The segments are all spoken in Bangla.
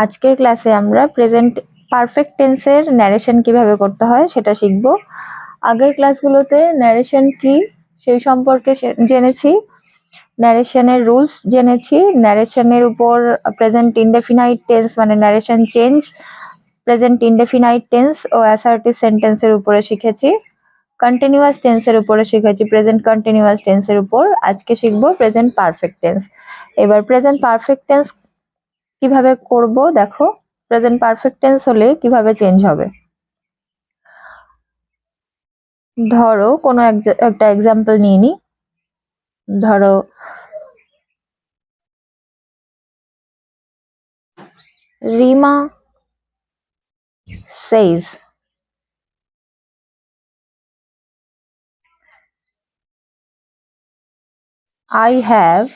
আজকের ক্লাসে আমরা প্রেজেন্ট পারফেক্ট টেন্সের ন্যারেশন কিভাবে করতে হয় সেটা শিখব। আগের ক্লাসগুলোতে ন্যারেশন কি সেই সম্পর্কে জেনেছি, ন্যারেশনের রুলস জেনেছি, ন্যারেশনের উপর প্রেজেন্ট ইনডেফিনাইট টেন্স মানে narration change, present indefinite tense ও অ্যাসার্টিভ সেন্টেন্সের উপরে শিখেছি, কন্টিনিউয়াস টেন্সের উপরে শিখেছি, প্রেজেন্ট কন্টিনিউয়াস টেন্সের উপর। আজকে শিখব প্রেজেন্ট পারফেক্ট টেন্স। এবার প্রেজেন্ট পারফেক্ট টেন্স কিভাবে করব দেখো। প্রেজেন্ট পারফেক্ট টেন্স হলে কিভাবে চেঞ্জ হবে, ধরো কোনো একটা এক্সাম্পল নিয়ে নি। ধরো Rima says I have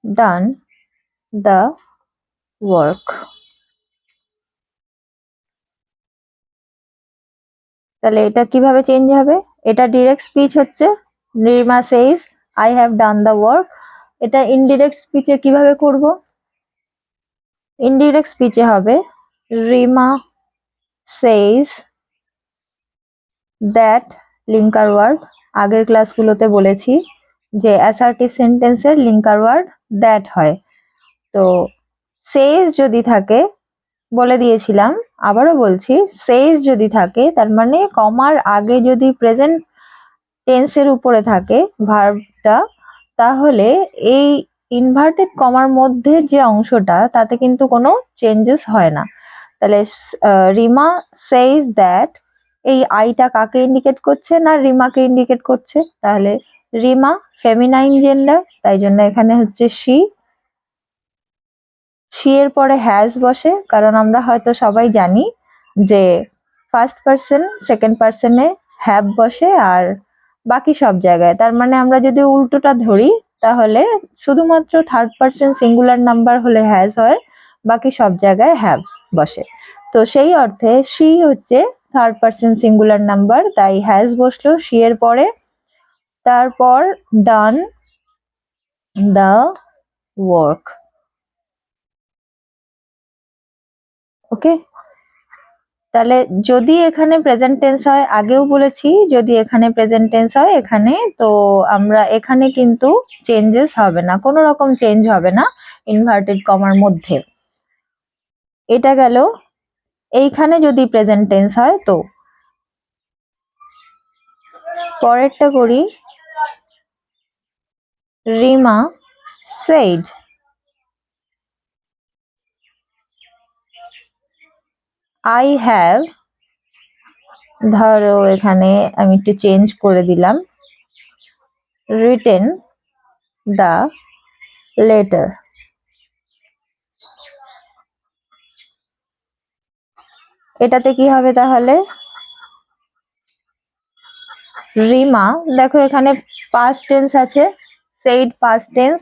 done the work. তাহলে এটা কিভাবে চেঞ্জ হবে? এটা ডিরেক্ট স্পিচ হচ্ছে, Rima says I have done the work। এটা ইনডিরেক্ট স্পিচে কিভাবে করব? ইনডিরেক্ট স্পিচে হবে Rima says that linker word. আগের ক্লাসগুলোতে বলেছি যে অ্যাসার্টিভ সেন্টেন্সের লিঙ্কার ওয়ার্ড দ্যাট হয়। তো সেজ যদি থাকে, বলে দিয়েছিলাম আবারও বলছি, সেজ যদি থাকে তার মানে কমার আগে যদি প্রেজেন্ট টেন্সের উপরে থাকে ভার্বটা, তাহলে এই ইনভার্টেড কমার মধ্যে যে অংশটা তাতে কিন্তু কোনো চেঞ্জেস হয় না। তাহলে রিমা সেজ দ্যাট, এই আইটা কাকে ইন্ডিকেট করছে না রিমাকে ইন্ডিকেট করছে? তাহলে রিমা ফেমিনাইন জেন্ডার, তাই জন্য এখানে হচ্ছে শি। শি এর পরে হ্যাজ বসে, কারণ আমরা হয়তো সবাই জানি যে ফার্স্ট পার্সন সেকেন্ড পার্সনে হ্যাভ বসে আর বাকি সব জায়গায়। তার মানে আমরা যদি উল্টোটা ধরি তাহলে শুধুমাত্র থার্ড পার্সন সিঙ্গুলার নাম্বার হলে হ্যাজ হয়, বাকি সব জায়গায় হ্যাভ বসে। তো সেই অর্থে শি হচ্ছে থার্ড পার্সন সিঙ্গুলার নাম্বার, তাই হ্যাজ বসলো শি এর পরে। তারপর ডান দ্য ওয়ার্ক। ওকে, তাহলে যদি এখানে প্রেজেন্ট টেন্স হয়, আগেও বলেছি যদি এখানে প্রেজেন্ট টেন্স হয় এখানে, তো আমরা এখানে কিন্তু চেঞ্জেস হবে না, কোনো রকম চেঞ্জ হবে না ইনভার্টেড কমার মধ্যে। এটা গেল। এইখানে যদি প্রেজেন্ট টেন্স হয় তো পরেরটা করি, রিমা said I have, ধরো এখানে আমি একটু চেঞ্জ করে দিলাম, written the letter। এটাতে কি হবে তাহলে? রিমা, দেখো এখানে পাস্ট টেন্স আছে, said পাস্ট টেন্স।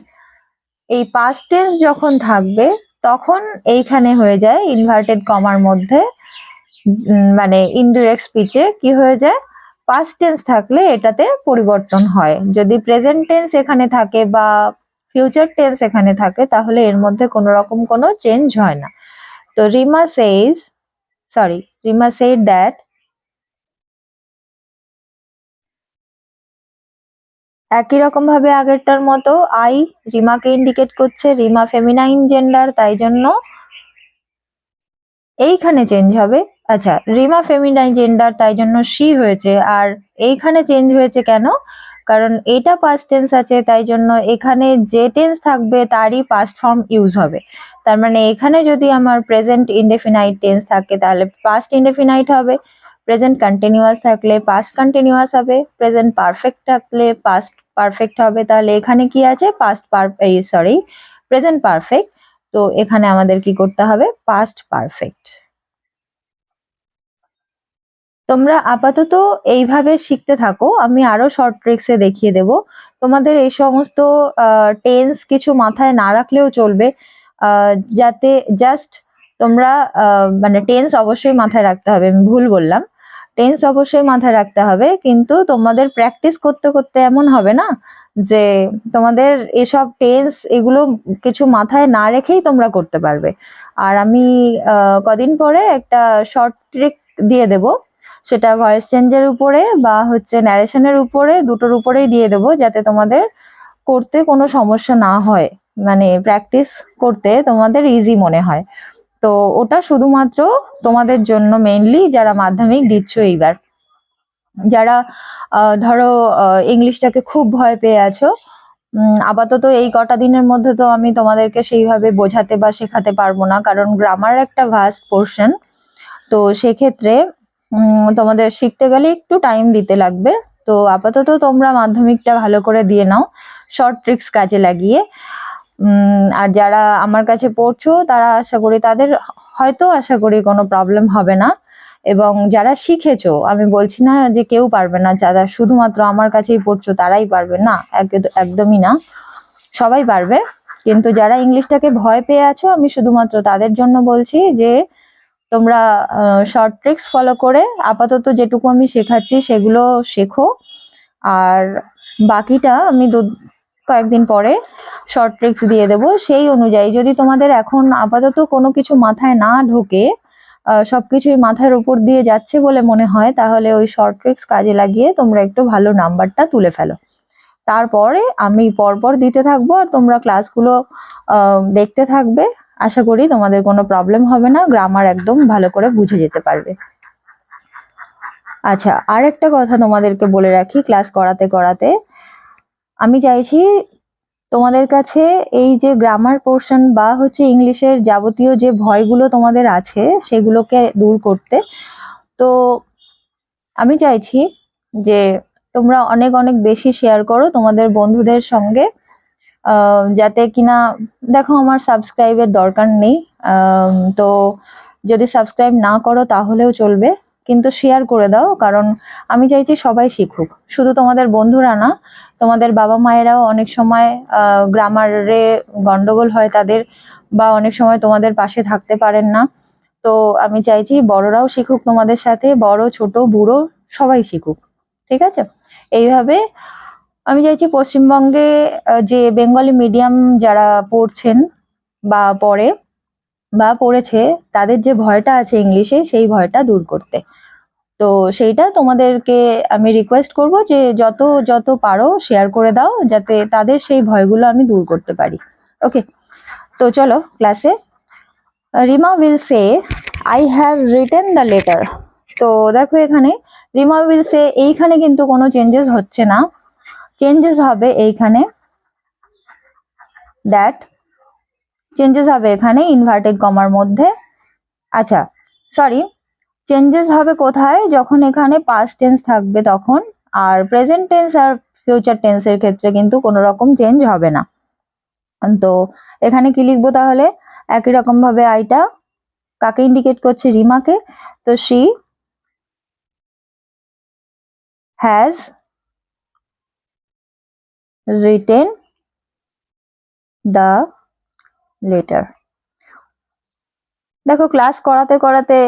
এই পাস্ট টেন্স যখন থাকবে তখন এইখানে হয়ে যায় ইনভার্টেড কমার মধ্যে, মানে ইনডিরেক্ট স্পিচে কি হয়ে যায়, পাস্ট টেন্স থাকলে এটাতে পরিবর্তন হয়। যদি প্রেজেন্ট টেন্স এখানে থাকে বা ফিউচার টেন্স এখানে থাকে তাহলে এর মধ্যে কোনো রকম কোনো চেঞ্জ হয় না। তো রিমা said দ্যাট, একই রকম ভাবে আগেরটার মতো আই রিমাকে ইন্ডিকেট করছে, রিমা ফেমিনাইন জেন্ডার, তাই জন্য এইখানে চেঞ্জ হবে। আচ্ছা, রিমা ফেমিনাইন জেন্ডার তাই জন্য শি হয়েছে, আর এইখানে চেঞ্জ হয়েছে কেন? কারণ এটা পাস্ট টেন্স আছে, তাই জন্য এখানে যে টেন্স থাকবে তারই পাস্ট ফর্ম ইউজ হবে। তার মানে এখানে যদি আমার প্রেজেন্ট ইনডেফিনাইট টেন্স থাকে তাহলে পাস্ট ইনডেফিনাইট হবে, প্রেজেন্ট কন্টিনিউয়াস থাকলে পাস্ট কন্টিনিউয়াস হবে, প্রেজেন্ট পারফেক্ট থাকলে পাস্ট পারফেক্ট হবে। তাহলে এখানে কি আছে, প্রেজেন্ট পারফেক্ট। তো এখানে আমাদের কি করতে হবে, পাস্ট পারফেক্ট। তোমরা আপাতত এইভাবে শিখতে থাকো, আমি আরো শর্ট ট্রিক্সে দেখিয়ে দেব। তোমাদের এই সমস্ত টেন্স কিছু মাথায় না রাখলেও চলবে, যাতে জাস্ট তোমরা মানে টেন্স অবশ্যই মাথায় রাখতে হবে, আমি ভুল বললাম, টেন্স অবশ্যই মাথায় রাখতে হবে, কিন্তু তোমাদের প্র্যাকটিস করতে করতে এমন হবে না যে তোমাদের এসব টেন্স এগুলো কিছু মাথায় না রেখেই তোমরা করতে পারবে। আর আমি কদিন পরে একটা শর্ট ট্রিক দিয়ে দেব, সেটা ভয়েস চেঞ্জের উপরে বা হচ্ছে ন্যারেশনের উপরে, দুটোর উপরেই দিয়ে দেব, যাতে তোমাদের করতে কোনো সমস্যা না হয়, মানে প্র্যাকটিস করতে তোমাদের ইজি মনে হয়। তো ওটা শুধুমাত্র তোমাদের জন্য মেইনলি, যারা মাধ্যমিক দিচ্ছ এইবার, যারা ধরো ইংলিশটাকে খুব ভয় পেয়ে আছো। আপাতত এই কটা দিনের মধ্যে তো আমি তোমাদেরকে সেইভাবে বোঝাতে বা শেখাতে পারবো না, কারণ গ্রামার একটা ভাস্ট পোর্শন। তো সেক্ষেত্রে তোমাদের শিখতে গেলে একটু টাইম দিতে লাগবে। তো আপাতত তোমরা মাধ্যমিকটা ভালো করে দিয়ে নাও শর্ট ট্রিক্স কাজে লাগিয়ে। আর যারা আমার কাছে পড়ছো তারা আশা করি তাদের হয়তো আশা করি কোনো প্রবলেম হবে না। এবং যারা শিখেছো, আমি বলছি না যে কেউ পারবে না, যারা শুধুমাত্র আমার কাছেই পড়ছো তারাই পারবে না, একদমই না, সবাই পারবে। কিন্তু যারা ইংলিশটাকে ভয় পেয়ে আছো, আমি শুধুমাত্র তাদের জন্য বলছি যে তোমরা শর্ট ট্রিক্স ফলো করে আপাতত যেটুকু আমি শেখাচ্ছি সেগুলো শেখো। আর বাকিটা আমি কয়েকদিন পরে শর্ট ট্রিক্স দিয়ে দেবো, সেই অনুযায়ী যদি তোমাদের এখন আপাতত কোনো কিছু মাথায় না ঢোকে, সবকিছুই মাথার উপর দিয়ে যাচ্ছে বলে মনে হয়, তাহলে ওই শর্ট ট্রিক্স কাজে লাগিয়ে তোমরা একটু ভালো নাম্বারটা তুলে ফেলো। তারপরে আমি পরপর দিতে থাকবো আর তোমরা ক্লাসগুলো দেখতে থাকবে। আশা করি তোমাদের কোনো প্রবলেম হবে না, গ্রামার একদম ভালো করে বুঝে যেতে পারবে। আচ্ছা, আর একটা কথা তোমাদেরকে বলে রাখি, ক্লাস করাতে করাতে আমি চাইছি তোমাদের কাছে এই যে গ্রামার পোর্শন বা হচ্ছে ইংলিশের যাবতীয় যে ভয়গুলো তোমাদের আছে সেগুলোকে দূর করতে। তো আমি চাইছি যে তোমরা অনেক অনেক বেশি শেয়ার করো তোমাদের বন্ধুদের সঙ্গে, যাতে কিনা, দেখো আমার সাবস্ক্রাইবের দরকার নেই, তো যদি সাবস্ক্রাইব না করো তাহলেও চলবে, কিন্তু শেয়ার করে দাও, কারণ আমি চাইছি সবাই শিখুক, শুধু তোমাদের বন্ধুরা না, তোমাদের বাবা মায়েরাও অনেক সময় গ্রামারে গন্ডগোল হয় তাদের, বা অনেক সময় তোমাদের পাশে থাকতে পারেন না। তো আমি চাইছি বড়রাও শিখুক তোমাদের সাথে, বড় ছোট বুড়ো সবাই শিখুক, ঠিক আছে? এইভাবে আমি চাইছি পশ্চিমবঙ্গে যে বেঙ্গলি মিডিয়াম যারা পড়ছেন বা পড়ে বা পড়েছে, তাদের যে ভয়টা আছে ইংলিশে, সেই ভয়টা দূর করতে। তো সেইটা তোমাদেরকে আমি রিকোয়েস্ট করব যে যত যত পারো শেয়ার করে দাও, যাতে তাদের সেই ভয়গুলো আমি দূর করতে পারি। ওকে, তো চলো ক্লাসে। Rima will say I have written the letter. তো দেখো এখানে রিমা উইল সে, এইখানে কিন্তু কোনো চেঞ্জেস হচ্ছে না, চেঞ্জেস হবে এইখানে, দ্যাট চেঞ্জেস হবে এখানে ইনভার্টেড কমার মধ্যে। আচ্ছা সরি, চেঞ্জেস হবে কোথায়, যখন এখানে পাস্ট টেন্স থাকবে তখন, আর প্রেজেন্ট টেন্স আর ফিউচার টেন্সের ক্ষেত্রে কিন্তু কোনো রকম চেঞ্জ হবে না। তো এখানে কি লিখবো তাহলে, একই রকম ভাবে আইটা কাকে ইন্ডিকেট করছে, রিমাকে। তো she has written the letter. দেখো ক্লাস করাতে করাতে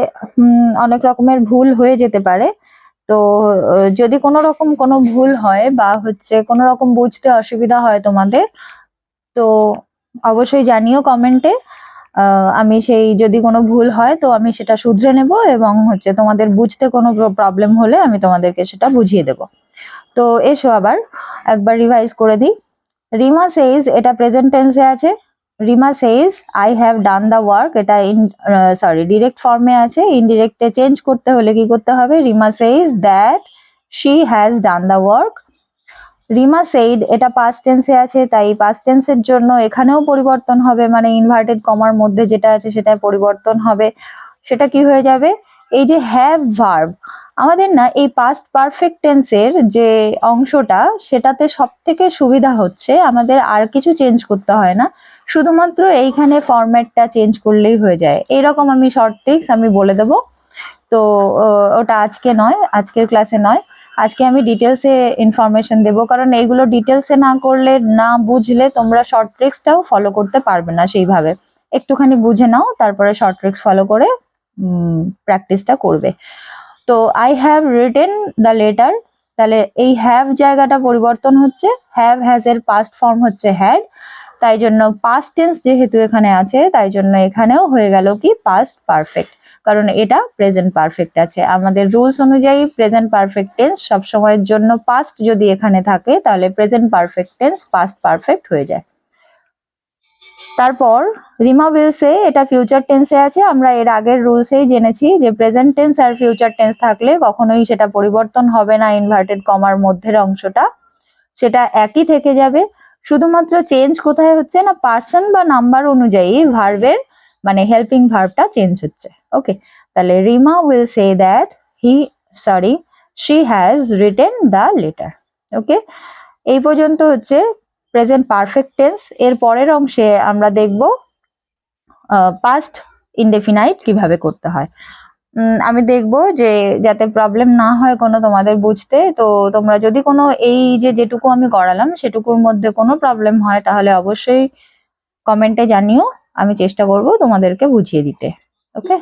অনেক রকমের ভুল হয়ে যেতে পারে। তো যদি কোনো রকম কোনো ভুল হয় বা হচ্ছে কোনো রকম বুঝতে অসুবিধা হয় তোমাদের, তো অবশ্যই জানিও কমেন্টে। আমি সেই যদি কোনো ভুল হয় তো আমি সেটা শুধরে নেব, এবং হচ্ছে তোমাদের বুঝতে কোনো প্রবলেম হলে আমি তোমাদেরকে সেটা বুঝিয়ে দেব। তো এসো আবার একবার রিভাইজ করে দিই। রিমা সেইজ, এটা প্রেজেন্ট টেন্সে আছে। Rima সেইজ I have done the work, এটা ডিরেক্ট ফর্মে আছে। ইনডিরেক্টে চেঞ্জ করতে হলে কি করতে হবে, Rima সেইজ that she has done the work. Rima said, এটা পাস্ট টেন্সে আছে, তাই পাস্ট টেন্সের জন্য এখানেও পরিবর্তন হবে, মানে ইনভার্টেড কমার মধ্যে যেটা আছে সেটা পরিবর্তন হবে। সেটা কি হয়ে যাবে, এই যে হ্যাভ ভার্ব, আমাদের না এই পাস্ট পারফেক্ট টেন্সের যে অংশটা, সেটাতে সব থেকে সুবিধা হচ্ছে আমাদের আর কিছু চেঞ্জ করতে হয় না, শুধুমাত্র এইখানে ফরম্যাটটা চেঞ্জ করলেই হয়ে যায়। এইরকম আমি শর্ট ট্রিক্স আমি বলে দেবো। তো ওটা আজকে নয়, আজকের ক্লাসে নয়, আজকে আমি ডিটেলসে ইনফরমেশন দেবো, কারণ এইগুলো ডিটেলসে না করলে, না বুঝলে তোমরা শর্ট ট্রিক্সটাও ফলো করতে পারবে না সেইভাবে। একটুখানি বুঝে নাও, তারপরে শর্ট ট্রিক্স ফলো করে প্র্যাকটিসটা করবে। তো I have written the letter, তাহলে এই হ্যাভ জায়গাটা পরিবর্তন হচ্ছে, হ্যাভ হ্যাজ এর পাস্ট ফর্ম হচ্ছে হ্যাড, তাই জন্য পাস্ট টেন্স যেহেতু এখানে আছে তাই জন্য এখানেও হয়ে গেল কি পাস্ট পারফেক্ট, কারণ এটা প্রেজেন্ট পারফেক্ট আছে। আমাদের রুলস অনুযায়ী প্রেজেন্ট পারফেক্ট টেন্স সবসময়ের জন্য পাস্ট যদি এখানে থাকে তাহলে present perfect tense past perfect হয়ে যায়। তারপর রিমা উইলসে, এটা ফিউচার টেন্সে আছে। আমরা এর আগের রুলসেই জেনেছি যে প্রেজেন্ট টেন্স আর ফিউচার টেন্স থাকলে কখনোই সেটা পরিবর্তন হবে না, ইনভার্টেড কমার মধ্যের অংশটা সেটা একই থেকে যাবে। শুধুমাত্র চেঞ্জ কোথায় হচ্ছে না, পার্সন বা নাম্বার অনুযায়ী ভার্বের মানে হেল্পিং ভার্বটা চেঞ্জ হচ্ছে। ওকে, তাহলে Rima will say that she has written the letter. Okay, এই পর্যন্ত হচ্ছে প্রেজেন্ট পারফেক্ট টেন্স। এর পরের অংশে আমরা দেখব পাস্ট ইনডেফিনাইট কিভাবে করতে হয়। আমি দেখব যে যাতে প্রবলেম না হয় কোনো তোমাদের বুঝতে, তো তোমরা যদি কোনো এই যেটুকু আমি করালাম সেটুকুর মধ্যে কোনো প্রবলেম হয় তাহলে অবশ্যই কমেন্টে জানিও, আমি চেষ্টা করব তোমাদেরকে বুঝিয়ে দিতে। ওকে।